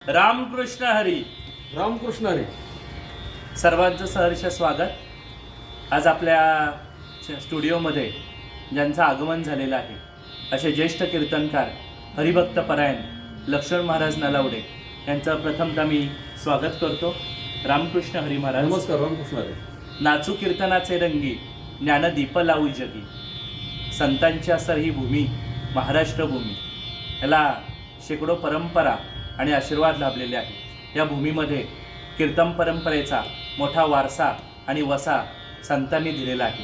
रामकृष्ण हरी. रामकृष्ण हरी. सर्वांचं सहर्ष स्वागत. आज आपल्या स्टुडिओमध्ये ज्यांचं आगमन झालेलं आहे असे ज्येष्ठ कीर्तनकार हरिभक्त परायण लक्ष्मण महाराज नलावडे यांचं प्रथमतः मी स्वागत करतो. रामकृष्ण हरी महाराज. नमस्कार. रामकृष्ण हरी. नाचू कीर्तनाचे रंगी ज्ञानदीप लावू जगी, संतांच्या सरही भूमी महाराष्ट्र भूमी. याला शेकडो परंपरा आणि आशीर्वाद लाभलेले आहे. या भूमीमध्ये कीर्तन परंपरेचा मोठा वारसा आणि वसा संतांनी दिलेला आहे.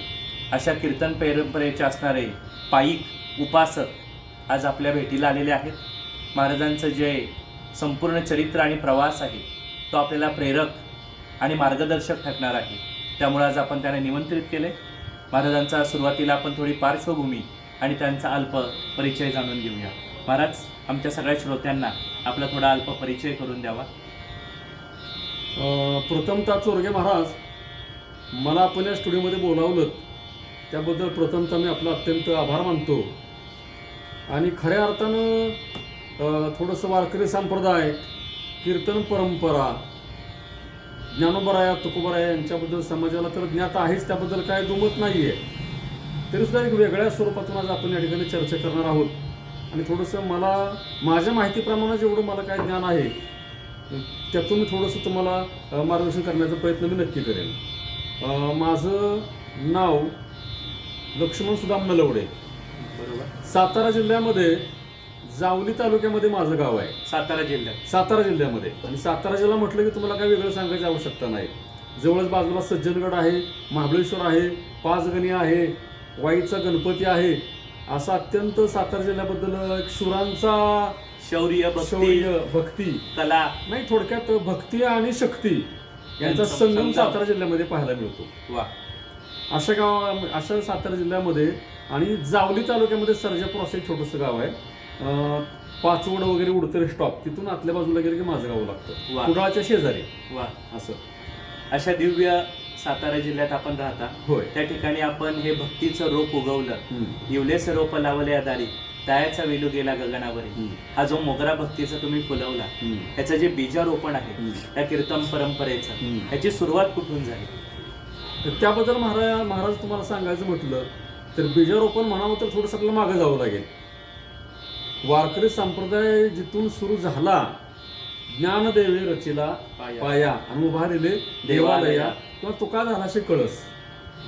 अशा कीर्तन परंपरेचे असणारे पाईक उपासक आज आपल्या भेटीला आलेले आहेत. महाराजांचं जे संपूर्ण चरित्र आणि प्रवास आहे तो आपल्याला प्रेरक आणि मार्गदर्शक ठरणार आहे. त्यामुळे आज आपण त्यांना निमंत्रित केले. महाराजांचा सुरुवातीला आपण थोडी पार्श्वभूमी आणि त्यांचा अल्प परिचय जाणून घेऊया. महाराज, आमच्या सगळ्या श्रोत्यांना आपला थोडा अल्प परिचय करून द्यावा. प्रथमतः चोरगे महाराज, मला आपण या स्टुडिओमध्ये बोलावलं त्याबद्दल प्रथमतः मी आपला अत्यंत आभार मानतो. आणि खऱ्या अर्थानं थोडंसं वारकरी संप्रदाय, कीर्तन परंपरा, ज्ञानोबराया तुकोबराया यांच्याबद्दल समाजाला तर ज्ञात आहेच, त्याबद्दल काय दुमत नाही आहे. तरीसुद्धा एक वेगळ्या स्वरूपातून आज आपण या ठिकाणी चर्चा करणार आहोत. आणि थोडंसं मला माझ्या माहितीप्रमाणे जेवढं मला काय ज्ञान आहे त्यातून मी थोडंसं तुम्हाला मार्गदर्शन करण्याचा प्रयत्न मी नक्की करेन. माझं नाव लक्ष्मण सुदाम नलावडे. बरोबर. सातारा जिल्ह्यामध्ये जावली तालुक्यामध्ये माझं गाव आहे. सातारा जिल्ह्यामध्ये. आणि सातारा जिल्हा म्हटलं की तुम्हाला काय वेगळं सांगायची आवश्यकता नाही. जवळच बाजूला सज्जनगड आहे, महाबळेश्वर आहे, पाचगणी आहे, वाईचा गणपती आहे. असा अत्यंत सातारा जिल्ह्याबद्दल एक शुरांचा शौर्य भक्ती कला नाही, थोडक्यात भक्ती आणि शक्ती यांचा संगम सातारा जिल्ह्यामध्ये पाहायला मिळतो. वा. अशा सातारा जिल्ह्यामध्ये आणि जावली तालुक्यामध्ये सर्जापूर असं एक छोटंसं गाव आहे. पाचवड वगैरे उडतरे स्टॉप, तिथून आतल्या बाजूला गेले की माझं गाव लागतं, कुडाळच्या शेजारी. वा. असं अशा दिव्य सातारा जिल्ह्यात आपण राहता. होय. त्या ठिकाणी आपण हे भक्तीचं रोप उगवलं. येवलेचं रोप लावले आदारी, दयाचा वेलू गेला गगनावरी. हा जो मोगरा भक्तीचा तुम्ही फुलवला, त्याचं जे बीजारोपण आहे त्या कीर्तन परंपरेचं, याची सुरुवात कुठून झाली? तर त्याबद्दल महाराज तुम्हाला सांगायचं म्हटलं तर बीजारोपण म्हणावं तर थोडंसं आपल्याला मागे जावं लागेल. वारकरी संप्रदाय जिथून सुरू झाला, ज्ञानदेवे रचिला पाया आणि उभारिले देवालया, किंवा तुका झालाशे कळस.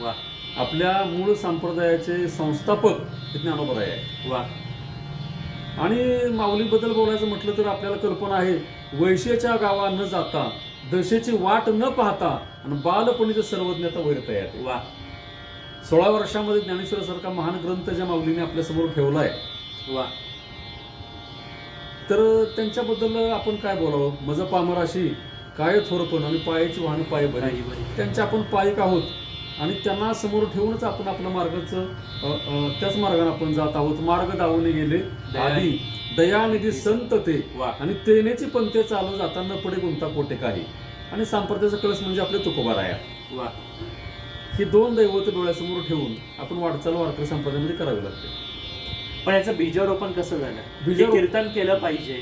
वा. आपल्या मूळ संप्रदायाचे संस्थापक हे ज्ञानोबराय आहे. वा. आणि माऊलीबद्दल बोलायचं म्हटलं तर आपल्याला कल्पना आहे, वैश्याच्या गावा न जाता, दशेची वाट न पाहता आणि बालपणीचं सर्वज्ञता वैरता येते. वा. 16 वर्षामध्ये ज्ञानेश्वरासारखा महान ग्रंथ ज्या माऊलीने आपल्यासमोर ठेवलाय. वा. तर त्यांच्याबद्दल आपण काय बोलावं? मज पामराशी काय थोरपण आणि पायाची वाहन पाय भरी. त्यांचे आपण पायिक आहोत आणि त्यांना समोर ठेवूनच आपण आपल्या मार्गाचं त्याच मार्गाने आपण जात आहोत. मार्ग दावून गेले आधी दयानिधी संत ते, आणि तेनेची पंथे चालू जाताना पडे गुंता कोटे काही. आणि संप्रदायाचा कळस म्हणजे आपले तुकोबाराया. वा. ही दोन दैवत डोळ्यासमोर ठेवून आपण वाटचाल वारकरी संप्रदायामध्ये करावी लागते. पण याचं बीजारोपण कसं झालं? कीर्तन केलं पाहिजे,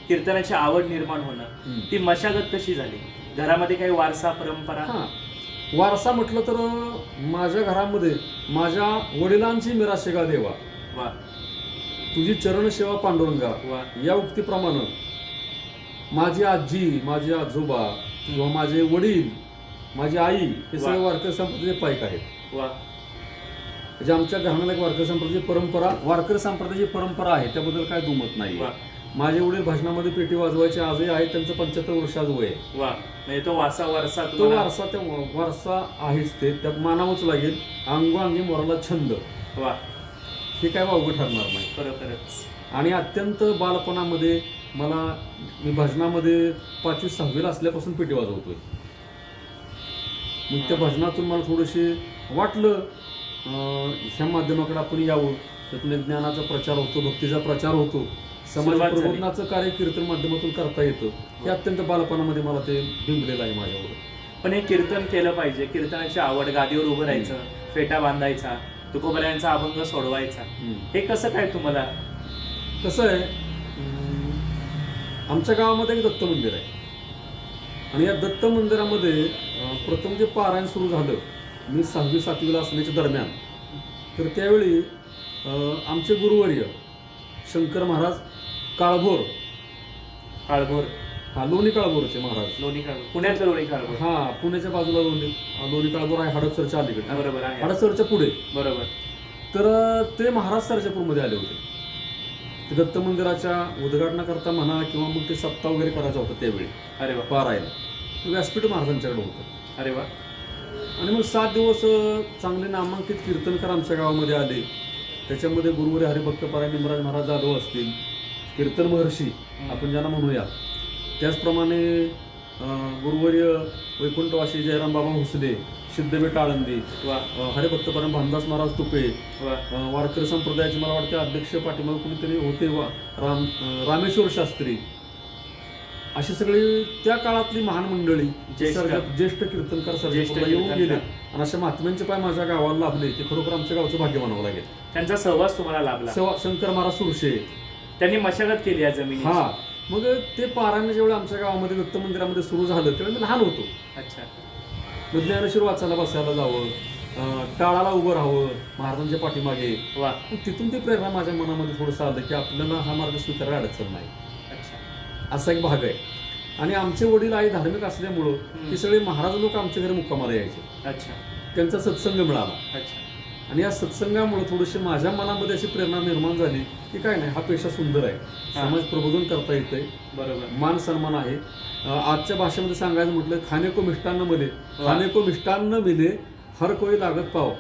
कीर्तनाची आवड निर्माण होणं, ती मशागत कशी झाली? घरामध्ये काही वारसा परंपरा? वारसा म्हटलं तर माझ्या घरामध्ये माझ्या वडिलांची मिराशेगा देवा. वा. तुझी चरणसेवा पांडुरंगा. वा. या उक्तीप्रमाणे माझी आजी, माझे आजोबा किंवा माझे वडील, माझी आई हे सगळे वारकरी संप्रदायाचे पाईक आहेत. वा. म्हणजे आमच्या घराण्याला एक वारकरी संप्रदायाची परंपरा आहे, त्याबद्दल काय दुमत नाही. माझे वडील भजनामध्ये पेटी वाजवायचे, आजही आहे. त्यांचं 75 वर्षाचं वय. वा. म्हणजे तो वारसा आहेच, ते त्या मानावंच लागेल. अंगोअंगी मोराला छंद. वा. हे काय वावगं ठरणार नाही. खरोखरच. आणि अत्यंत बालपणामध्ये मी भजनामध्ये 5वी-6वीला असल्यापासून पेटी वाजवतोय. मग त्या भजनातून मला थोडेसे वाटलं ह्या माध्यमाकडे आपण यावं. त्यातून एक ज्ञानाचा प्रचार होतो, भक्तीचा प्रचार होतो, समाज प्रबोधनाचं कार्य कीर्तन माध्यमातून करता येतं. हे अत्यंत बालपणामध्ये मला ते बिंबलेलं आहे माझ्यावर. पण हे कीर्तन केलं पाहिजे, कीर्तनाची आवड, गादीवर उभं राहायचं, फेटा बांधायचा, तुकोबरायांचा अभंग सोडवायचा, हे कसं काय तुम्हाला? कसं आहे, आमच्या गावामध्ये एक दत्त मंदिर आहे आणि या दत्त मंदिरामध्ये प्रथम जे पारायण सुरू झालं मी 6वी 7वीला असण्याच्या दरम्यान, तर त्यावेळी आमचे गुरुवर्य शंकर महाराज काळभोर, हा लोणी काळभोरचे महाराज, लोणी काळभोर, पुण्यातलं लोणी काळभोर. हा पुण्याच्या बाजूला लोणी काळभोर आहे, हडपसरच्या अलीकडे, बरोबर आहे, हडपसरच्या पुढे. बरोबर. तर ते महाराज सरजापूरमध्ये आले होते. ते दत्त मंदिराच्या उद्घाटनाकरता म्हणा किंवा मग ते सप्ताह वगैरे करायचा होता त्यावेळी. अरे वा. पारायण व्यासपीठ महाराजांच्याकडे होतं. अरे वा. आणि मग 7 दिवस चांगले नामांकित कीर्तनकार आमच्या गावामध्ये आले. त्याच्यामध्ये गुरुवर्य हरिभक्त पारायण निमराज महाराज जाधव असतील, कीर्तन महर्षी आपण ज्यांना म्हणूया, त्याचप्रमाणे गुरुवर्य वैकुंठवासी जयराम बाबा भोसले, सिद्धबेट आळंदी, हरिभक्त पारायण भानदास महाराज तुपे, वारकरी संप्रदायाचे मला वाटते अध्यक्ष पाठीमागे कोणीतरी होते रामेश्वर शास्त्री, अशी सगळी त्या काळातली महान मंडळी ज्येष्ठ कीर्तनकार सरजापूरला येऊन गेले आणि अशा महात्म्यांचे पाय माझ्या गावाला लाभले. ते खरोखर आमच्या गावचं भाग्य म्हणावं लागेल. त्यांचा सहवास तुम्हाला लाभला. शंकर महाराज सुरशे त्यांनी मशागत केली या जमिनी. हा, मग ते पारायण जेवढं आमच्या गावामध्ये दत्त मंदिरामध्ये सुरू झालं तेव्हा मी लहान होतो. अच्छा. मग ज्ञानेश्वर वाचायला बसायला जावं, टाळाला उभं राहावं महाराजांच्या पाठीमागे. वा. तिथून ती प्रेरणा माझ्या मनामध्ये थोडंसं आलं की आपल्याला हा मार्ग स्वीकारायला अडचण नाही. अच्छा. असा एक भाग आहे. आणि आमचे वडील आई धार्मिक असल्यामुळं ते सगळे महाराज लोक आमच्या घरी मुक्कामाला यायचे. अच्छा. त्यांचा सत्संग मिळाला. अच्छा. आणि या सत्संगामुळे थोडीशी माझ्या मनामध्ये अशी प्रेरणा निर्माण झाली की काय नाही, हा पेशा सुंदर आहे, समाज प्रबोधन करता येतंय, बरोबर, मान सन्मान आहे. आजच्या भाषेमध्ये सांगायचं म्हटलं, खाणे को मिष्टान्न मिले, खाणे को मिष्टान्न मिले, हर कोई लागत पाव,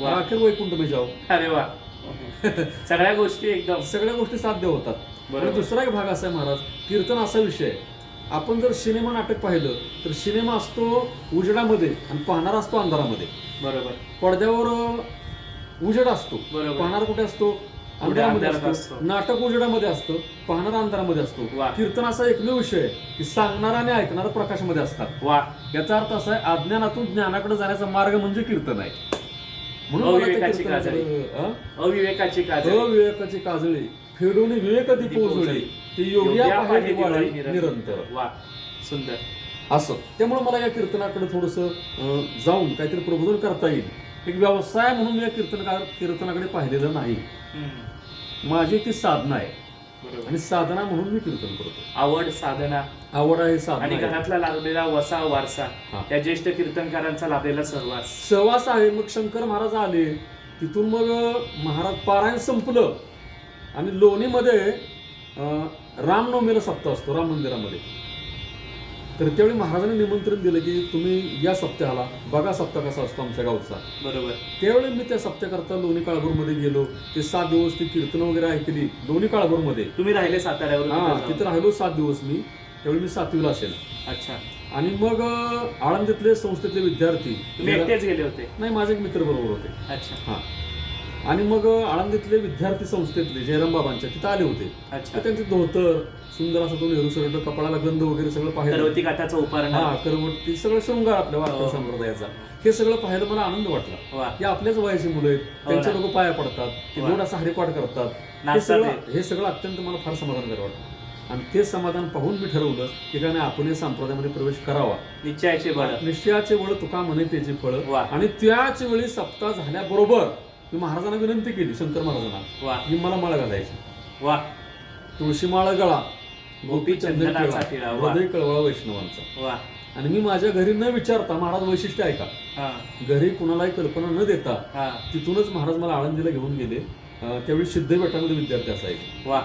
अखेर वैकुंठ में जाओ. अरे वा. सगळ्या गोष्टी एकदम सगळ्या गोष्टी साध्य होतात. आणि दुसरा एक भाग असा आहे महाराज, कीर्तन असा विषय आहे, आपण जर सिनेमा नाटक पाहिलं तर सिनेमा असतो उजेडामध्ये आणि पाहणारा असतो अंधारामध्ये. बरोबर. पडद्यावर उजेड असतो, बरोबर, पाहणारा कुठे असतो, अंधारामध्ये असतो. नाटक उजेडामध्ये असतं, पाहणारा अंधारामध्ये असतो. कीर्तन असा एकमेव विषय आहे की सांगणारा आणि ऐकणारा प्रकाशामध्ये असतात. वा. याचा अर्थ असा आहे, अज्ञानातून ज्ञानाकडे जाण्याचा मार्ग म्हणजे कीर्तन आहे. म्हणून अविवेकाची काजळी फेडून विवेक दीप उजळी, ते योग्या पाहे दिवाळी निरंतर. वा, सुंदर. असं त्यामुळे मला या कीर्तनाकडे थोडंसं जाऊन काहीतरी प्रबोधन करता येईल. एक व्यवसाय म्हणून मी या कीर्तनाकडे पाहिलेलं नाही. माझी ती साधना आहे आणि साधना म्हणून मी कीर्तन करतो. आवड, साधना, आवड आहे, साधना आणि घरातला लाभलेला वसा वारसा, त्या ज्येष्ठ कीर्तनकारांचा लाभलेला सहवास आहे. मग शंकर महाराज आले, तिथून मग महाराज पारायण संपलं आणि लोणीमध्ये रामनवमीला सप्ताह असतो राम मंदिरामध्ये. तर त्यावेळी महाराजांनी निमंत्रण दिलं की तुम्ही या सप्ताहाला बघा सप्ताह कसा असतो आमच्या गावचा. बरोबर. त्यावेळी मी त्या सप्ताहाकरता लोणी काळभोरमध्ये गेलो. ते 7 दिवस ती कीर्तन वगैरे ऐकली लोणी काळभोरमध्ये. तुम्ही राहिले साताऱ्यावर? हा, तिथे राहिलो 7 दिवस मी. त्यावेळी मी 7वीला असेल. अच्छा. आणि मग आळंदीतले संस्थेतले विद्यार्थी. तुम्ही एकटेच गेले होते? नाही, माझे एक मित्र बरोबर होते. अच्छा. हा. आणि मग आळंदीतले विद्यार्थी संस्थेतले जयराम बाबांच्या तिथे आले होते. अच्छा. त्यांचे धोतर सुंदर असं, तो नेहरू सरट, कपाळाला गंध वगैरे सगळं पाहिलं. करवती काठाचं उपारण, हा, करवती, सगळं शृंगार आपल्या वारकरी संप्रदायाचा. हे सगळं पाहायला मला आनंद वाटला की आपल्याच वयाची मुलं आहेत, त्यांचे लोक पाया पडतात, ते गोड असा हरिपाठ करतात. हे सगळं अत्यंत मला फार समाधानकारक वाटतं. आणि ते समाधान पाहून मी ठरवलं की काय नाही, आपण या संप्रदायामध्ये प्रवेश करावा. निश्चयाचे बळ तुका म्हणे त्याची फळं. आणि त्याच वेळी सप्ताह झाल्याबरोबर मी महाराजांना विनंती केली, शंकर महाराजांना, की मला माळ घालायची. वा. तुळशी माळ गळा, गोपी चंदनाचा टिळा, हृदय कळवळा वैष्णवांचा. वा. आणि मी माझ्या घरी न विचारता, महाराज वैशिष्ट्य ऐका, घरी कुणालाही कल्पना न देता तिथूनच महाराज मला आळंदीला घेऊन गेले. त्यावेळी सिद्धबेटामध्ये विद्यार्थी असायचे. वा.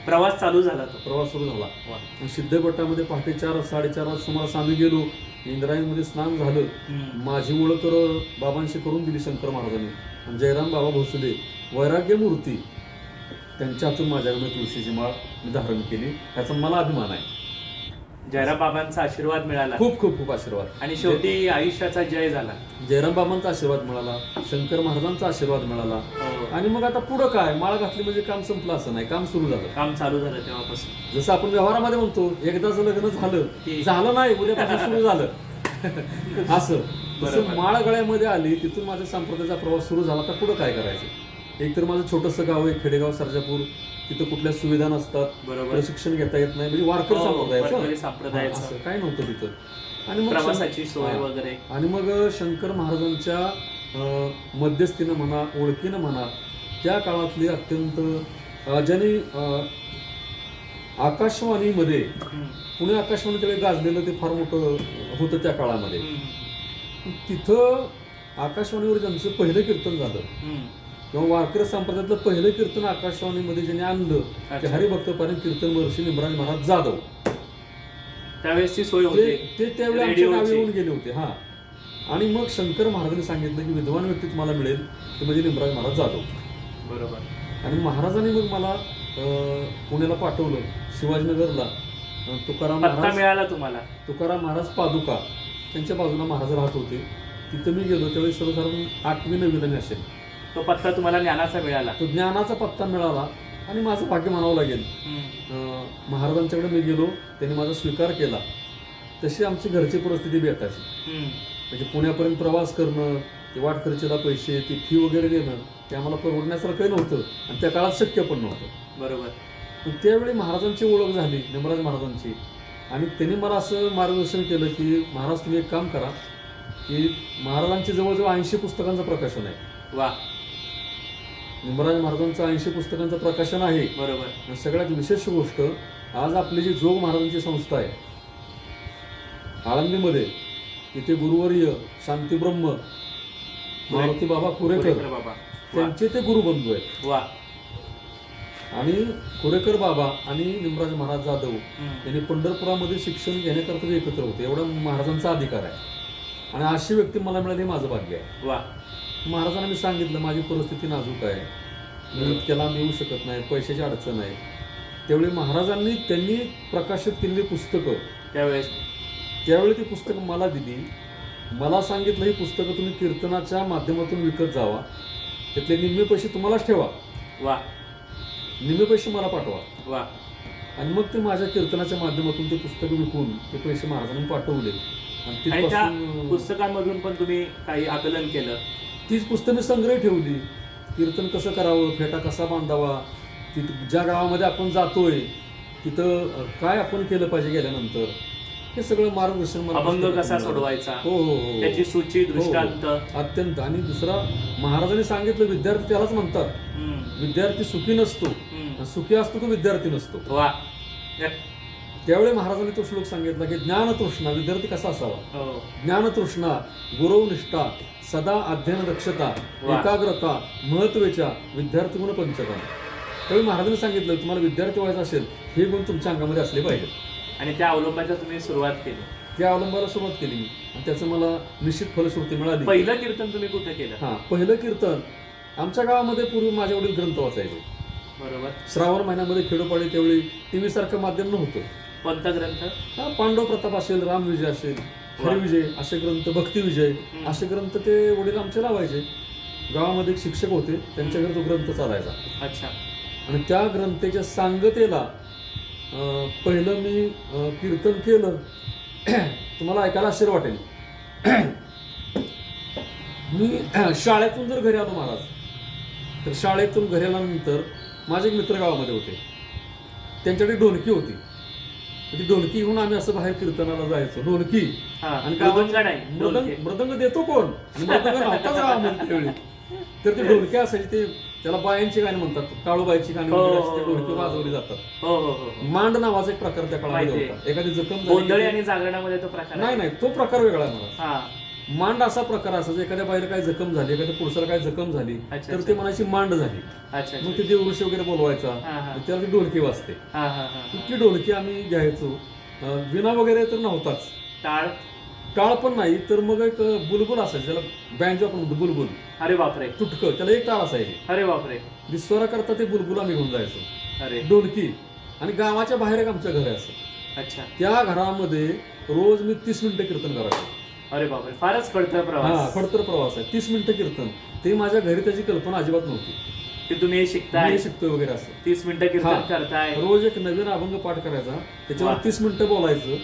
प्रवास चालू झाला, तो प्रवास सुरू झाला. सिद्धबेटामध्ये पहाटे 4-4:30 वाजता सुमारास आम्ही गेलो. इंद्रायणीमध्ये स्नान झालं. माझी ओळख बाबांशी करून दिली शंकर महाराजांनी. आणि जयराम बाबा भोसले, वैराग्य मूर्ती, त्यांच्या हातून माझ्याकडे तुळशीची माळ मी धारण केली. त्याचा मला अभिमान आहे. जयराम बाबांचा आशीर्वाद मिळाला, खूप खूप खूप आशीर्वाद. आणि शेवटी आयुष्याचा जय झाला. जयराम बाबांचा आशीर्वाद मिळाला, शंकर महाराजांचा आशीर्वाद मिळाला. आणि मग आता पुढं काय, माळ घातली म्हणजे काम संपलं असं नाही, काम सुरू झालं, काम चालू झालं तेव्हापासून. जसं आपण व्यवहारामध्ये म्हणतो, एकदाच लग्न झालं नाही, उद्यापासून सुरू झालं असं. तसं माळ गळ्यामध्ये आली, तिथून माझ्या संप्रदायाचा प्रवास सुरू झाला. तर पुढं काय करायचं, एक तर माझं छोटंसं गाव आहे खेडेगाव सर्जापूर, तिथं कुठल्या सुविधा नसतात, बरोबर. प्रशिक्षण घेता येत नाही, म्हणजे वारकरी वारकरी संप्रदायाचं संप्रदायाचं. असं काय नव्हतं तिथं. आणि मग प्रवासाची सोय हा. वगैरे. आणि मग शंकर महाराजांच्या मध्यस्थीनं म्हणा, ओळखीनं म्हणा, त्या काळातली अत्यंत ज्यांनी आकाशवाणीमध्ये, पुणे आकाशवाणी त्यावेळी गाजलेलं ते फार मोठं होतं त्या काळामध्ये. तिथं आकाशवाणीवर ज्यांचं पहिलं कीर्तन झालं किंवा वारकरी संप्रदायातलं पहिलं कीर्तन आकाशवाणीमध्ये ज्यांनी आणलं ते अच्छा. हरिभक्तपारायण कीर्तन महर्षी निमराज महाराज जाधव. त्यावेळेसची सोय होती. ते त्यावेळी आमच्या रेडिओची. गावी येऊन गेले होते. हा. आणि मग शंकर महाराजांनी सांगितलं की विद्वान व्यक्ती तुम्हाला मिळेल ते म्हणजे निमराज महाराज जाधव. बरोबर. आणि महाराजांनी मग मला पुण्याला पाठवलं, शिवाजीनगरला. तुकाराम पत्ता महाराज मिळाला तुम्हाला? तुकाराम महाराज पादुका त्यांच्या बाजूला महाराज राहत होते. तिथं मी गेलो त्यावेळी सर्वसाधारण 8वी 9वी असेल. तो पत्ता तुम्हाला ज्ञानाचा मिळाला? तो ज्ञानाचा पत्ता मिळाला आणि माझं भाग्य म्हणावं लागेल. महाराजांच्याकडे मी गेलो, त्यांनी माझा स्वीकार केला. तशी आमची घरची परिस्थिती बेताची. म्हणजे पुण्यापर्यंत प्रवास करणं, ते वाट खर्चीला पैसे, ती फी वगैरे देणं, ते आम्हाला परवडण्यासारखं नव्हतं आणि त्या काळात शक्य पण नव्हतं. बरोबर. पण त्यावेळी महाराजांची ओळख झाली, निमराज महाराजांची. आणि त्यांनी मला असं मार्गदर्शन केलं की महाराज तुम्ही एक काम करा की महाराजांची जवळजवळ 80 पुस्तकांचं प्रकाशन आहे. वा. निमराज महाराजांचं 80 पुस्तकांचं प्रकाशन आहे. बरोबर. आणि सगळ्यात विशेष गोष्ट, आज आपली जी जोग महाराजांची संस्था आहे आळंदीमध्ये, तिथे गुरुवर्य शांतीब्रह्म मारुती बाबा कुरेकर बाबा, त्यांचे ते गुरुबंधू आहेत. वा. आणि कुरेकर बाबा आणि निमराज महाराज जाधव यांनी पंढरपुरामध्ये शिक्षण घेण्याकरता ते एकत्र होते. एवढा महाराजांचा अधिकार आहे. आणि अशी व्यक्ती मला मिळाली, हे माझं भाग्य आहे. वा. महाराजांना मी सांगितलं माझी परिस्थिती नाजूक आहे, मी इतक्या लांब येऊ शकत नाही, पैशाची अडचण आहे. त्यावेळी महाराजांनी त्यांनी प्रकाशित केलेली पुस्तकं त्यावेळी ती पुस्तकं मला दिली. मला सांगितलं ही पुस्तकं तुम्ही कीर्तनाच्या माध्यमातून विकत जावा, त्यातले निम्मे पैसे तुम्हालाच ठेवा, वा, निम्मे पैसे मला पाठवा. वा. आणि मग ते माझ्या कीर्तनाच्या माध्यमातून ते पुस्तक विकून ते पैसे महाराजांनी पाठवले. आणि आणि त्या तिथपासून पुस्तकांमधून पण तुम्ही काही आकलन केलं? तीच पुस्तकं संग्रह ठेवली. कीर्तन कसं करावं, फेटा कसा बांधावा, तिथं ज्या गावामध्ये आपण जातोय तिथं काय आपण केलं पाहिजे गेल्यानंतर, हे सगळं मार्गदर्शन मला अभंग पुस्तकातून कसा मिळालं. सोडवायचा, हो हो हो, त्याची सूची, दृष्टांत. अत्यंत. आणि दुसरा, महाराजांनी सांगितलं विद्यार्थी त्यालाच म्हणतात, विद्यार्थी सुखी नसतो, सुखी असतो तो विद्यार्थी नसतो. वा. त्यावेळी महाराजांनी तो श्लोक सांगितला की ज्ञानतृष्णा, विद्यार्थी कसा असावा, हो. ज्ञानतृष्णा, गुरवनिष्ठा, सदा अध्ययन दक्षता, वा. एकाग्रता, महत्वेच्या विद्यार्थी गुण पंचका. त्यावेळी महाराजांनी सांगितलं तुम्हाला विद्यार्थी व्हायचं असेल हे गुण तुमच्या अंगामध्ये असले पाहिजेत. आणि त्या अवलंबाच्या तुम्ही सुरुवात केली? त्या अवलंबाला सुरुवात केली मी आणि त्याचं मला निश्चित फलश्रुती मिळाली. पहिलं कीर्तन तुम्ही कुठे केलं? हा, पहिलं कीर्तन आमच्या गावामध्ये पूर्वी माझे वडील ग्रंथ वाचायचे. बरोबर. श्रावण महिन्यामध्ये खेडोपाडी त्यावेळी टीव्ही सारखं माध्यम नव्हतं. कोणता ग्रंथ? हा, पांडव प्रताप असेल, रामविजय असेल, हरिविजय असे ग्रंथ, भक्तिविजय असे ग्रंथ ते वडील आमचे लावायचे. गावामध्ये एक शिक्षक होते, त्यांच्या घरी तो ग्रंथ चालायचा. अच्छा. आणि त्या ग्रंथाच्या सांगतेला पहिलं मी कीर्तन केलं. तुम्हाला ऐकायला आश्चर्य वाटेल. मी शाळेतून जर घरी आलो महाराज, तर शाळेतून घरी आल्यानंतर माझे एक मित्र गावामध्ये होते, त्यांच्याकडे ढोलकी होती. ती ढोलकी घेऊन आम्ही असं बाहेर कीर्तनाला जायचो. ढोलकी आणि मृदंग देतो कोण, आणि मृदंग नव्हताच गावामध्ये त्यावेळी. तर ते ढोलकी असायची, ते त्याला बायांची गाणी म्हणतात, काळूबाईची गाणी ढोलकी वाजवली जातात. मांड नावाचा एक प्रकार त्या काळामध्ये होता. एखादी जखम गोंधळी आणि जागरणामध्ये तो प्रकार नाही, तो प्रकार वेगळा मला. मांड असा प्रकार असायचा, एखाद्या बाईला काय जखम झाली, एखाद्या पुरुषाला काय जखम झाली तर ते म्हणायची मांड झाली. मग ते देवऋषी वगैरे बोलवायचा, त्याला ती ढोलकी वाजते. ती ढोलकी आम्ही घ्यायचो. विना वगैरे तर नव्हताच, टाळ पण नाही, तर मग एक बुलबुल असायचं, त्याला बँजो आपण म्हणतो, बुलबुल. अरे बापरे. तुटकं, त्याला एक टाळ असायची. अरे बापरे. विस्वरा करता ते बुलबुल आम्ही घेऊन जायचो. अरे. ढोलकी. आणि गावाच्या बाहेर एक आमचं घर आहे असं. अच्छा. त्या घरामध्ये रोज मी 30 मिनिटं कीर्तन करायचो. अरे बापरे, फारच खडतर प्रवास. हा, खडतर प्रवास आहे. 30 मिनिटं कीर्तन. ते माझ्या घरी त्याची कल्पना अजिबात नव्हती की तुम्ही शिकताय, शिकतोय वगैरे असं. 30 मिनिटं कीर्तन करताय. रोज एक नवीन अभंग पाठ करायचा, त्याच्यावर 30 मिनिटं बोलायचं.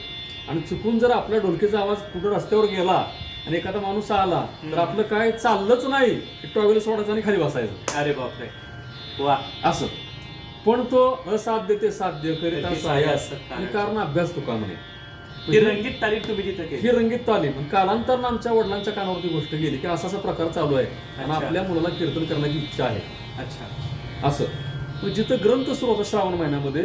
आणि चुकून जर आपल्या ढोलकीचा आवाज कुठं रस्त्यावर गेला आणि एखादा माणूस आला तर आपलं काय चाललंच नाही, टॉवेल सोडायचं आणि खाली बसायचं. अरे बापरे, वा. असं. पण तो असाध्य ते साध्य करीत करीत साहस साहस आणि कारण अभ्यास तुका म्हणे. ती रंगीत तारीख तुम्ही तिथे केली. ही रंगीत तालीम. कालांतरानं आमच्या वडिलांच्या कानावरती गोष्ट गेली की असा प्रकार चालू आहे आणि अच्छा. आपल्या मुलाला कीर्तन करण्याची इच्छा आहे. अच्छा. असं मग जिथं ग्रंथ सुरू होता श्रावण महिन्यामध्ये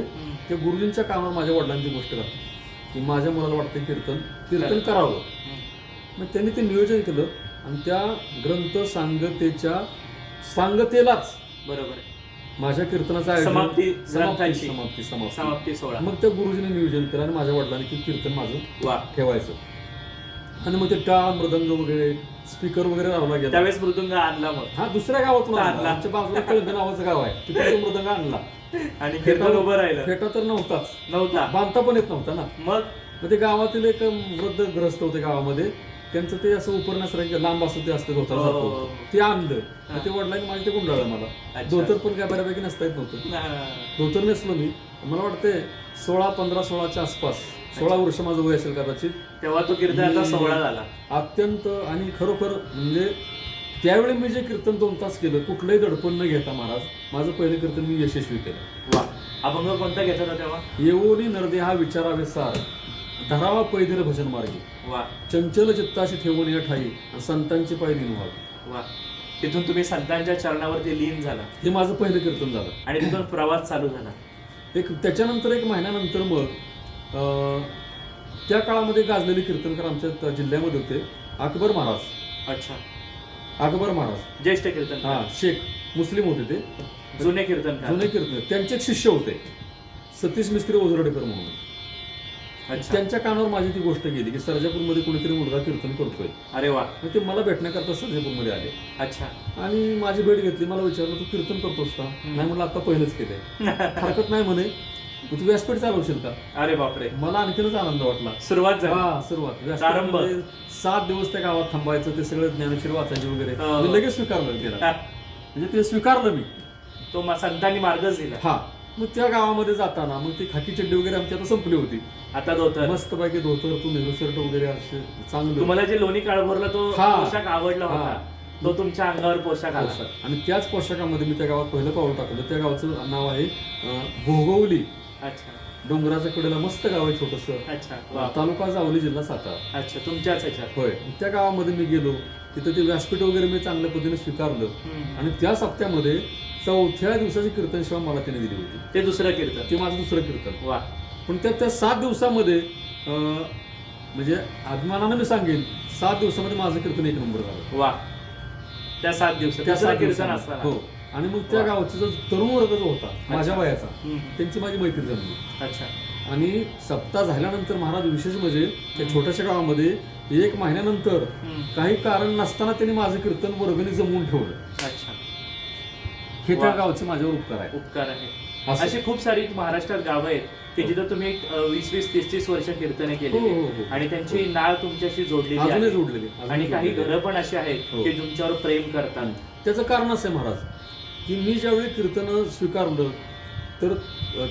त्या गुरुजींच्या कानावर माझ्या वडिलांची गोष्ट करतात की माझ्या मुलाला वाटतं कीर्तन करावं. मग त्यांनी ते नियोजन केलं आणि त्या ग्रंथ सांगतेलाच बरोबर आहे. माझ्या कीर्तनाचं आयोजन समाप्ती सोहळा. मग त्या गुरुजीने नियोजन केलं आणि माझ्या वडिलांनी की कीर्तन माझं वा ठेवायचं. आणि मग ते टाळ मृदंग वगैरे स्पीकर वगैरे लावला गेला. त्यावेळेस मृदुंग आणला मग. हा दुसऱ्या गावातून आणला. आमच्या बाजूला कळंब नावाचं गाव आहे तिथे तो मृदंग आणला. आणि कीर्तन उभं राहिलं. फेटा तर नव्हताच, बांधता पण येत नव्हता ना. मग ते गावातील एक वृद्ध ग्रस्त होते गावामध्ये, त्यांचं ते असं उपरण्यासारखं लांब असं ते असतं धोतर, ते आणलं. ते वडिलांनी माझे ते गुंडाळलं मला. धोतर पण काय बऱ्यापैकी नसता येत नव्हतं. धोतर नेसलो मी. मला वाटतंय 16-15-16च्या आसपास 16 वर्ष माझं वय असेल कदाचित. तेव्हा तो कीर्तनाचा सोहळा झाला. अत्यंत आणि खरोखर म्हणजे त्यावेळी मी जे कीर्तन 2 तास केलं कुठलंही दडपण न घेता महाराज माझं पहिलं कीर्तन मी यशस्वी केलं. वा. अभंग कोणता घेत होता तेव्हा? येवोनी नरदे हा विचारावे सार धरावा पैदल भजन मार्गी. वा. चंचल चित्ताशी ठेवून या ठाई आणि संतांची पाय दिन व्हावी. वा. तिथून तुम्ही संतांच्या चरणावरती लीन झाला. हे माझं पहिलं कीर्तन झालं. आणि तिथून प्रवास चालू झाला. त्याच्यानंतर 1 महिन्यानंतर मग त्या काळामध्ये गाजलेले कीर्तनकार आमच्या जिल्ह्यामध्ये होते अकबर महाराज. अच्छा. अकबर महाराज ज्येष्ठ कीर्तन. हा शेख मुस्लिम होते ते. जुने कीर्तन. त्यांचे एक शिष्य होते सतीश मिस्त्री ओझरडेकर म्हणून. त्यांच्या कानावर माझी ती गोष्ट गेली की सर्जापूरमध्ये कोणीतरी मुलगा कीर्तन करतोय. अरे वा. ते मला भेटण्याकरता सर्जापूरमध्ये आले. अच्छा. आणि माझी भेट घेतली. मला विचारलं तू कीर्तन करतोस का? नाही म्हणलं आता पहिलंच केलंय. हरकत नाही म्हणे, तू व्यासपीठ चालवशील का? अरे बापरे. मला आणखीनच आनंद वाटला. सुरुवात झाली. हा सुरुवात. व्यासपीठामध्ये 7 दिवस त्या गावात थांबायचं, ते सगळं ज्ञानेश्वरी वाचायचे वगैरे. मी लगेच स्वीकारलं त्याला. म्हणजे ते स्वीकारलं मी. तो संतांनी मार्गच दिला. हा. मग त्या गावामध्ये जाताना मग ती खाकी चड्डी वगैरे आमची आता संपली होती. आता धोतर मस्त पैकी धोतर तू नेहरू शर्ट वगैरे असे चांगलं. तुम्हाला जे लोणी काळभोरला तो पोशाख आवडला होता तो तुमच्या अंगावर पोशाख आला. आणि त्याच पोशाखामध्ये मी त्या गावात पहिलं पाऊल टाकलं. त्या गावाचं नाव आहे भोगवली. अच्छा. डोंगराच्या कडेला मस्त गाव आहे छोटस. अच्छा. तालुका जावली जिल्हा सातारा. अच्छा. तुमच्याच ह्याच्यात. होय. त्या गावामध्ये मी गेलो. तिथं ते व्यासपीठ वगैरे मी चांगल्या पद्धतीने स्वीकारलं. आणि त्या सप्त्यामध्ये 4थ्या दिवसाची कीर्तन सेवा मला त्याने दिली होती. ते दुसरं कीर्तन. ते माझं दुसरं कीर्तन. वा. पण त्या 7 दिवसामध्ये म्हणजे अभिमानानं मी सांगेन 7 दिवसामध्ये माझं कीर्तन 1 नंबर झालं. वा. त्या 7 दिवसात कीर्तन असताना. हो. आणि मग त्या गावाचा जो तरुण वर्ग जो होता माझ्या वयाचा त्यांची माझी मैत्री जमली. अच्छा. आणि सप्ताह झाल्यानंतर महाराज विशेष म्हणजे त्या छोट्याशा गावामध्ये 1 महिन्यानंतर काही कारण नसताना त्यांनी माझं कीर्तन वर्गणी जमवून ठेवलं. अच्छा. हे त्या गावचे माझ्यावर उपकार आहे. अशी खूप सारी महाराष्ट्रात गावं आहेत की जिथं तुम्ही 20-20-30-30 वर्ष कीर्तने केली आणि त्यांची नाळ तुमच्याशी जोडलेली आहे. आणि काही घरं पण अशी आहेत की तुमच्यावर प्रेम करतात. त्याचं कारण असं आहे महाराज की मी ज्यावेळी कीर्तन स्वीकारलं तर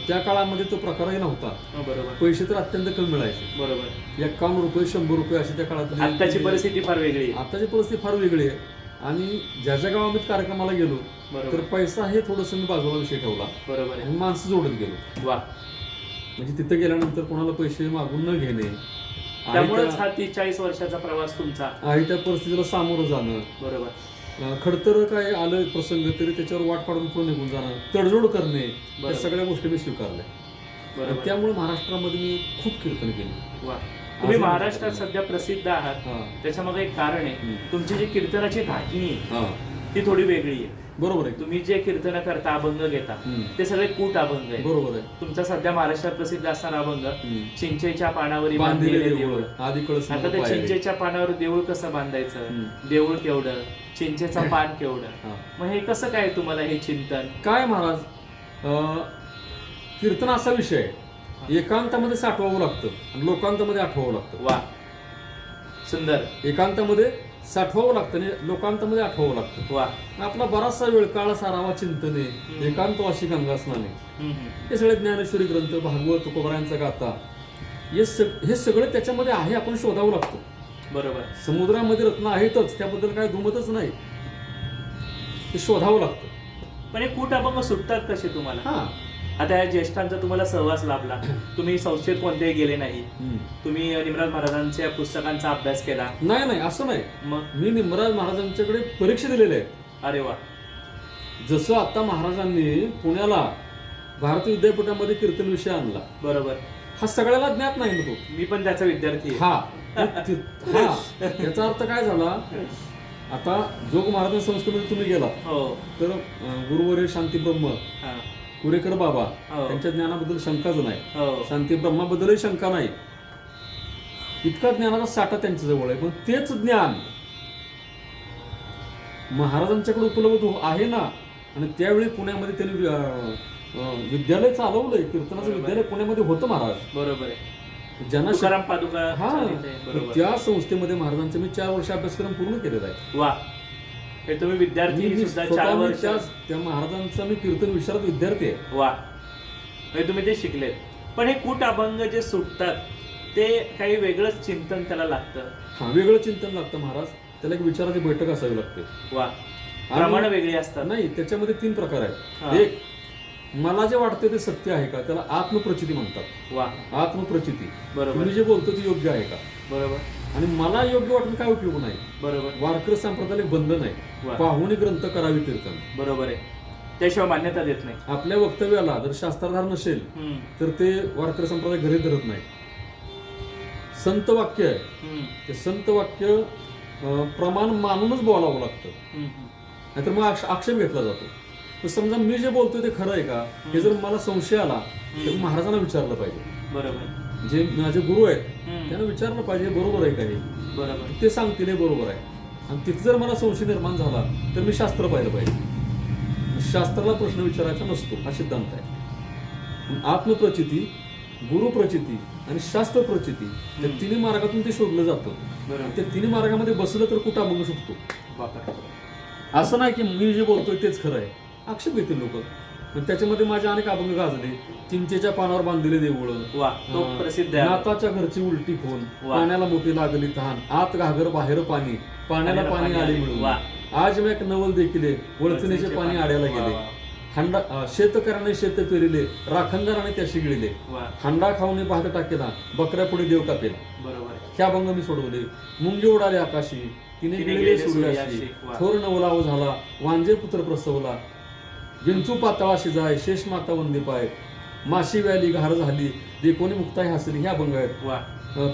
त्या काळामध्ये तो प्रकारही नव्हता. बरोबर. पैसे तर अत्यंत कमी मिळायचे. बरोबर. 51 रुपये 100 रुपये अशी त्या काळात. आताची परिस्थिती फार वेगळी आहे. आताची परिस्थिती फार वेगळी आहे. आणि ज्या गावामध्ये कार्यक्रमाला गेलो तर पैसा हे थोडस मी बाजूला विषय ठेवला. बरोबर. आणि माणसं जोडत गेलो. वा. म्हणजे तिथे गेल्यानंतर कोणाला पैसे मागून न घेणे. त्यामुळेच हा 30-40 वर्षाचा प्रवास तुमचा आहे. त्या परिस्थितीला सामोरं जाणं. बरोबर. खडतर काय आलं प्रसंग तरी त्याच्यावर वाट पाडून पुढे निघून जाणं, तडजोड करणे, या सगळ्या गोष्टी मी स्वीकारल्या. त्यामुळे महाराष्ट्रामध्ये मी खूप कीर्तन केली. तुम्ही महाराष्ट्रात सध्या प्रसिद्ध आहात. त्याच्यामध्ये एक कारण आहे तुमची जी कीर्तनाची धाटणी ती थोडी वेगळी आहे. बरोबर आहे. तुम्ही जे कीर्तन करता अभंग घेता ते सगळे कूट अभंग आहे. बरोबर आहे. तुमचा सध्या महाराष्ट्रात प्रसिद्ध असणारा अभंग चिंचेच्या पानावर बांधलेले देऊळ. आता त्या चिंचेच्या पानावर देऊळ कसं बांधायचं, देऊळ केवढं, चिंचेचा पान केवढं, मग हे कसं काय तुम्हाला हे चिंतन काय महाराज? कीर्तन असा विषय आहे एकांतामध्ये साठवावं लागतं आणि लोकांतामध्ये आठवावं लागतं. वा. सुंदर. एकांतामध्ये साठवावं लागतं आणि लोकांतामध्ये आठवावं लागतं. वा. आपला बराचसा वेळ काळ सारावा चिंतने, एकांतवाशी गंगा स्नाने, हे सगळे ज्ञानेश्वरी ग्रंथ, भागवत, तुकोबरायांचा गाथा, हे सगळं त्याच्यामध्ये आहे. आपण शोधावं लागतो. बरोबर. समुद्रामध्ये रत्न आहेतच, त्याबद्दल काय दुमतच नाही, ते शोधावं लागतं. पण हे कूट अभंग सुटतात कसे तुम्हाला? हा, आता या ज्येष्ठांचा तुम्हाला सहवास लाभला, तुम्ही संस्थेत कोणतेही गेले नाही, तुम्ही निमराज महाराजांच्या पुस्तकांचा अभ्यास केला? नाही असं नाही. मग मी निमराज महाराजांच्याकडे परीक्षा दिलेल्या आहेत. अरे वा. जसं आता महाराजांनी पुण्याला भारतीय विद्यापीठामध्ये कीर्तन विषय आणला, बरोबर. हा सगळ्याला ज्ञात नाही ना तो. मी पण त्याचा विद्यार्थी आहे. याचा अर्थ काय झाला, आता जोग महाराज संस्थेमध्ये तुम्ही गेला हो. तर गुरुवर्य शांती ब्रह्म हा. कुरेकर बाबा हो. त्यांच्या ज्ञानाबद्दल शंकाच नाही, हो. शांती ब्रह्माबद्दलही शंका नाही, इतका ज्ञानाचा साठा त्यांच्या जवळ आहे. पण तेच ज्ञान महाराजांच्याकडे उपलब्ध आहे ना. आणि त्यावेळी पुण्यामध्ये त्यांनी विद्यालय चालवलंय, कीर्तनाचं बरोबर. विद्यालय पुण्यामध्ये होतं महाराज. बरोबर आहे. ज्यांना तुकाराम पादुका हा, चालीत आहे. बरोबर. त्या संस्थेमध्ये महाराजांचा मी 4 वर्ष अभ्यासक्रम पूर्ण केलेला आहे. वा. हे तुम्ही विद्यार्थी मी सुद्धा स्वतः 4 मी वर्ष. त्या महाराजांचा मी कीर्तन विशारद विद्यार्थी आहे. वा. म्हणजे तुम्ही ते शिकलेत. पण हे कूट अभंग जे सुटतात ते काही वेगळंच चिंतन त्याला लागतं. हा, वेगळं चिंतन लागतं महाराज, त्याला एक विचाराची बैठक असावी लागते. वा. प्रमाण वेगळी असतात. नाही, त्याच्यामध्ये 3 प्रकार हा. आहेत. एक, मला जे वाटतं ते सत्य आहे का, त्याला आत्मप्रचिती म्हणतात. वा. आत्मप्रचिती, बरोबर. मी जे बोलतो ते योग्य आहे का. बरोबर. आणि मला योग्य वाटून काय उपयोग नाही. बरोबर. वारकरी संप्रदाय बंधन आहे, वा. पाहुणे ग्रंथ करावी कीर्तन. बरोबर आहे. त्याशिवाय मान्यता देत नाही. आपल्या वक्तव्याला जर शास्त्राधार नसेल तर ते वारकरी संप्रदाय घरी धरत नाही. संत वाक्य आहे, ते संत वाक्य प्रमाण मानूनच बोलावं लागतं, नाहीतर मग आक्षेप घेतला जातो. तर समजा मी जे बोलतोय ते खरं आहे का, हे जर मला संशय आला तर महाराजांना विचारलं पाहिजे. बरोबर. जे माझे गुरु आहेत त्यांना विचारलं पाहिजे बरोबर आहे का हे. बरोबर. ते सांगतील हे बरोबर आहे. आणि तिथे जर मला संशय निर्माण झाला तर मी शास्त्र पाहिलं पाहिजे. शास्त्राला प्रश्न विचारायचा नसतो, हा सिद्धांत आहे. आत्मप्रचिती, गुरुप्रचिती आणि शास्त्र प्रचिती, त्या 3 मार्गातून ते शोधलं जातं. बरोबर. त्या 3 मार्गामध्ये बसलं तर कुठं अभंग सुटतो. बापरे. असं नाही की मी जे बोलतोय तेच खरं आहे, आक्षेप घेतील लोक. पण त्याच्यामध्ये माझे अनेक अभंग गाजले. चिंचेच्या पानावर बांधलेले देऊळ, वा. तो प्रसिद्ध आहे. नाताच्या घरची उलटी फोन, वा. पाण्याला मोठी लागली तहान, आत घागर बाहेर पाणी, पाण्याला पाणी आले मिळून, वा. आज मी एक नवल देखिले, वळचणीचे पाणी आड्याला गेले, हंडा शेतकऱ्याने शेत पेरिले, राखणदाराने त्याशी गिळले, वा. हंडा खाऊन भात टाकेला, बकऱ्या पुढे देव कापेला. बरोबर. हे अभंग मी सोडवले. मुंगी उडाले आकाशी, तिने गिळले सूर्याशी, थोर नवलाव झाला, वांजे पुत्र प्रसवला, विंचू पातळा शिजाय, शेष माता वंदे पाय, माशी व्याली घार झाली, देकोणी मुक्ताई हसली. ह्या अभंग आहेत. वा.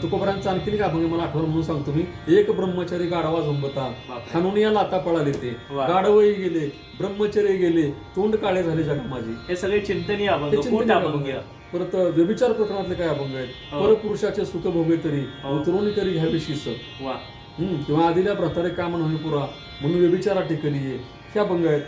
तुकोबरांचा आणखी एक अभंग मला आठवण म्हणून सांगतो मी. एक ब्रह्मचारी गाढवा झंबता, हाणून या लाता पळाले ते, वा. गाढवही गेले, ब्रह्मचर्य गेले, तोंड काळे झाले जग माझी. हे सगळे चिंतनीय हे अभंग, चिंतनीय कूट अभंग अभंग. आहेत. परत व्यभिचार प्रकरणातले काय अभंग आहेत. हो. परपुरुषाचे सुख भोगे तरी, हो. उतरून करी घ्यावी शिस. वा. किंवा आदिल्या प्रतारे काम नव्हे पुरा, म्हणून व्यभिचारा टिकली. हे अभंग आहेत.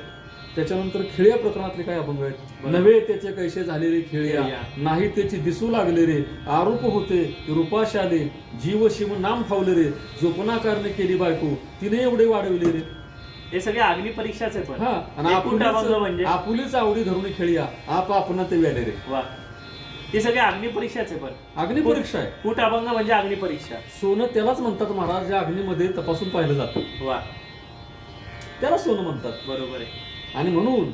त्याच्यानंतर खेळ्या प्रकरणातले काय अभंग आहेत. बरोबर. नव्हे त्याचे कैसे झाले रे खेळ्या, खेळ्या. नाही त्याची दिसू लागले रे, आरोप होते रूपाश आले, जीव शिव नाम फावले रे, जोपनाकारने केली बायको, तिने एवढे वाढवले रे. हे सगळे अग्निपरीक्षाच आहे. पण हा, आणि हे कूट अभंग म्हणजे आपुलीच आवडी धरून खेळ्या, आप आपण ते व्याले रे. वा. हे सगळे अग्निपरीक्षाच आहे. पण अग्निपरीक्षा आहे. कूट अभंग म्हणजे अग्निपरीक्षा. सोनं त्यालाच म्हणतात महाराज ज्या अग्नीमध्ये तपासून पाहिलं जातं, वा. त्याला सोनं म्हणतात. बरोबर आहे. आणि म्हणून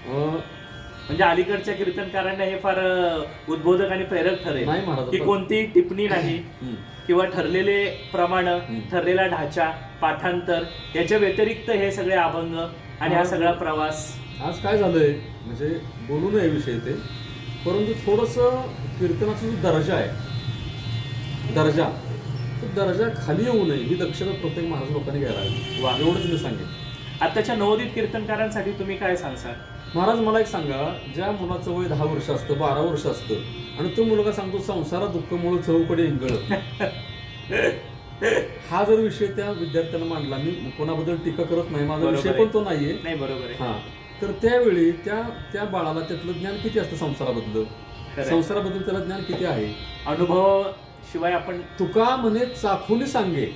म्हणजे अलीकडच्या कीर्तनकारांना हे फार उद्बोधक आणि प्रेरक ठरेल नाही महाराज, की कोणतीही टिप्पणी नाही किंवा ठरलेले प्रमाण, ठरलेला ढाचा, पाठांतर याच्या व्यतिरिक्त हे सगळे अभंग आणि हा सगळा प्रवास. आज काय झालंय म्हणजे बोलू नये विषय ते, परंतु थोडंसं कीर्तनाचा जो दर्जा आहे, तो दर्जा खाली येऊ नये ही दक्षता प्रत्येक महाराज लोकांनी घ्यायला हवी. वा. एवढंच मी सांगेन. आताच्या नवोदित कीर्तनकारांसाठी तुम्ही काय सांगसाल? महाराज मला एक सांगा, ज्या मुलाचं वय 10 वर्ष असतं, 12 वर्ष असतं, आणि तो मुलगा सांगतो संसारात दुःखमुळे चौकडे इंगळ, हा जर विषय त्या विद्यार्थ्यांना मांडला, मी कोणाबद्दल टीका करत नाही, माझा विषय पण तो नाहीये. नाही, बरोबर आहे. हा, तर त्यावेळी त्या बाळाला त्यातलं ज्ञान किती असतं संसाराबद्दल, संसाराबद्दल त्याला ज्ञान किती आहे. अनुभव शिवाय आपण तुका म्हणे चाखोनी सांगे,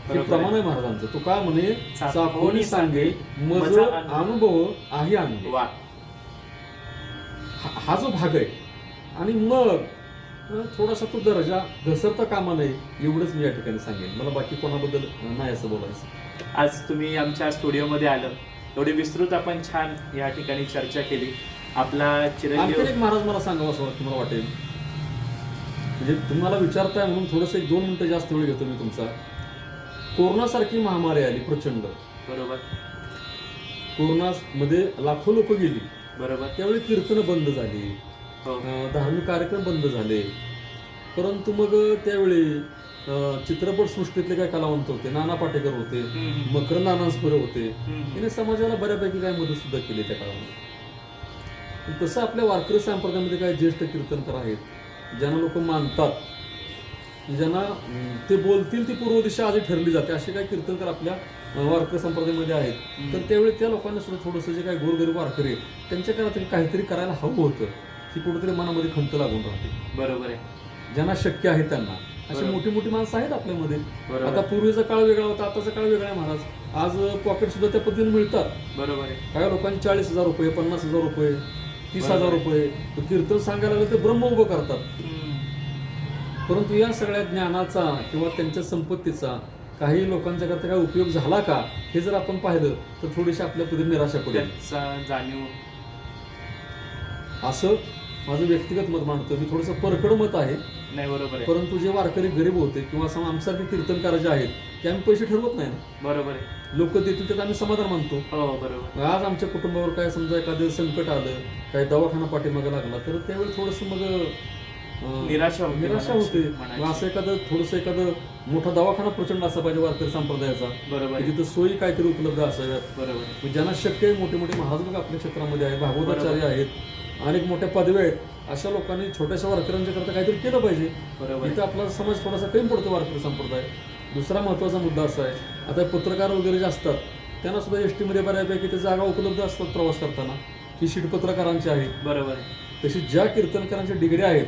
हे प्रमाण आहे महाराजांचं. तुका म्हणे चाखोनी सांगे, मज अनुभव आहे अंगे. वा. हा जो भाग आहे. आणि मग थोडासा तो दर्जा घसरता कामा नये एवढंच मी या ठिकाणी सांगेन. मला बाकी कोणाबद्दल नाही असं बोलायचं. आज तुम्ही आमच्या स्टुडिओमध्ये आलं, एवढी विस्तृत आपण छान या ठिकाणी चर्चा केली. आपला आणखी चिरंजीव एक महाराज मला सांगावं असं वाटतं, मला वाटेल म्हणजे तुम्हाला विचारताय म्हणून थोडंसं 1-2 मिनिटं जास्त वेळ घेतो मी तुमचा. कोरोनासारखी महामारी आली प्रचंड. बरोबर कोरोनामध्ये लाखो लोक गेली. बरोबर. त्यावेळी कीर्तनं बंद झाली, हो. धार्मिक कार्यक्रम बंद झाले. परंतु मग त्यावेळी चित्रपट सृष्टीतले काही कलावंत होते, नाना पाटेकर होते, हम्म. मकरंद अनासपुरे होते. हम्म. तिने समाजाला बऱ्यापैकी काही मदत सुद्धा केली त्या काळामध्ये. पण तसं आपल्या वारकरी संप्रदायामध्ये काही ज्येष्ठ कीर्तनकार आहेत, ज्यांना लोक मानतात, ज्यांना ते बोलतील ती पूर्व दिशा आधी ठरली जाते, असे काही कीर्तनकार आपल्या वारकरी संप्रदायामध्ये आहेत. तर त्यावेळी त्या लोकांना सुद्धा थोडंसं जे काही गोरगरीब वारकरी आहेत त्यांच्या काळात काहीतरी करायला हवं होतं, ही कुठेतरी मनामध्ये खंत लागून राहते. बरोबर आहे. ज्यांना शक्य आहे त्यांना अशी बरोबर. मोठी मोठी माणसं आहेत आपल्यामध्ये. बरोबर. आता पूर्वीचा काळ वेगळा होता, आताचा काळ वेगळा आहे महाराज. आज पॉकेट सुद्धा त्या पद्धतीने मिळतात. बरोबर आहे. काही लोकांनी 40,000 रुपये, 50,000 रुपये, 30,000 बरोबर. रुपये कीर्तन सांगायला लागलं ते ब्रह्म उभं करतात. हम्म. परंतु या सगळ्या ज्ञानाचा किंवा त्यांच्या संपत्तीचा काही लोकांच्याकरता काय उपयोग झाला का, हे जर आपण पाहिलं तर थोडीशी आपल्या पद्धतीने निराशा पडेल. त्याचा जाणीव असं माझं व्यक्तिगत मत मांडतो मी. थोडंसं परखड मत आहे, नाही. बरोबर आहे. परंतु जे वारकरी गरीब होते किंवा आमच्यासारखे कीर्तनकार जे आहेत ते आम्ही पैसे ठरवत नाही ना. बरोबर आहे. लोक देतील त्यात आम्ही समाधान मानतो. हो. बरोबर. आज आमच्या कुटुंबावर काय समजा एखादं संकट आलं, काही दवाखाना पाठीमागे लागला, तर त्यावेळी थोडंसं मग निराशा होते निराशा मनाची. होते. मनाची. मग असं एखादं मोठा दवाखाना प्रचंड असा पाहिजे वारकरी संप्रदायाचा, बरोबर की आहे. तिथं सोयी काहीतरी उपलब्ध असाव्यात. बरोबर आहे. मग ज्यांना शक्य आहे, मोठे मोठे महाराज बघा आपल्या क्षेत्रामध्ये आहेत, भागवताचार्य आहेत, अनेक मोठ्या पदव्या आहेत. अशा लोकांनी छोट्याशा वारकऱ्यांच्या करता काहीतरी केलं पाहिजे. बरोबर इथं आहे. आपला समाज थोडासा कमी पडतो वारकरी संप्रदाय. दुसरा महत्त्वाचा मुद्दा असा आहे, आता पत्रकार वगैरे जे असतात त्यांना सुद्धा एस टीमध्ये बऱ्यापैकी ते जागा उपलब्ध असतात प्रवास करताना, ही शीट पत्रकारांची आहे. बरोबर आहे. तशी ज्या कीर्तनकारांच्या डिग्र्या आहेत,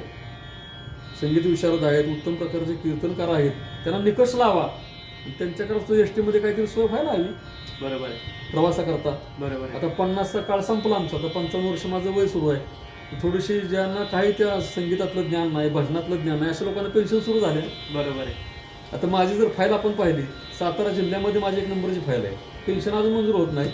संगीत विशारद आहेत, उत्तम प्रकारचे कीर्तनकार आहेत, त्यांना निकष लावा. त्यांच्याकडे एस टीमध्ये काहीतरी सोय व्हायला हवी बरोबर आहे. प्रवासाकरता. बरोबर आहे. आता 50चा काळ संपला आमचा, आता 55 वर्ष माझं वय सुरू आहे. थोडीशी ज्यांना काही त्या संगीतातलं ज्ञान नाही, भजनातलं ज्ञान नाही, अशा लोकांना पेन्शन सुरू झाले. बरोबर आहे. आता माझी जर फाईल आपण पाहिली, सातारा जिल्ह्यामध्ये माझी 1 नंबरची फाईल आहे, पेन्शन अजून मंजूर होत नाही.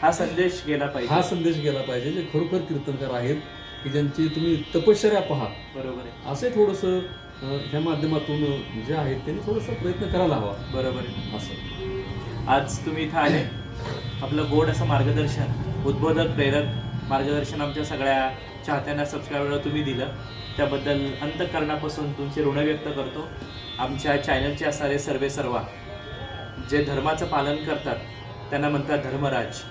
हा संदेश गेला पाहिजे. हा संदेश गेला पाहिजे, जे खरोखर कीर्तनकार आहेत की ज्यांची तुम्ही तपश्चर्या पहा. बरोबर आहे. असे थोडंसं ह्या माध्यमातून जे आहेत त्यांनी थोडंसं प्रयत्न करायला हवा. बरोबर आहे. असं आज तुम्ही इथं आले, आपलं गोड असं मार्गदर्शन, उद्बोधक, प्रेरक मार्गदर्शन आमच्या सगळ्या चाहत्यांना, सबस्क्रायबरला तुम्ही दिलं, त्याबद्दल अंतःकरणापासून तुमचे ऋण व्यक्त करतो. आमच्या चॅनलचे असणारे सर्वे सर्वा जे धर्माचं पालन करतात त्यांना म्हणतात धर्मराज,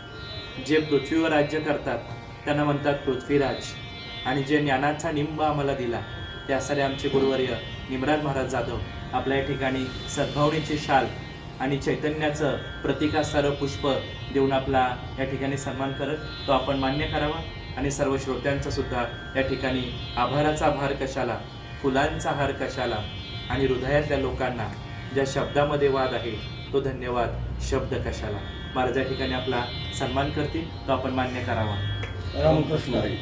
जे पृथ्वीवर राज्य करतात त्यांना म्हणतात पृथ्वीराज, आणि जे ज्ञानाचा निंब आम्हाला दिला ते असणारे आमचे गुरुवर्य निमराज महाराज जाधव आपल्या या ठिकाणी सद्भावनेची शाल आणि चैतन्याचं प्रतीक असणारं पुष्प देऊन आपला या ठिकाणी सन्मान करत तो आपण मान्य करावा. आणि सर्व श्रोत्यांचा सुद्धा या ठिकाणी आभाराचा भार कशाला, फुलांचा हार कशाला, आणि हृदयातल्या लोकांना ज्या शब्दामध्ये वाद आहे तो धन्यवाद शब्द कशाला. महाराज या ठिकाणी आपला सन्मान करतील तो आपण मान्य करावा. रामकृष्ण हरी.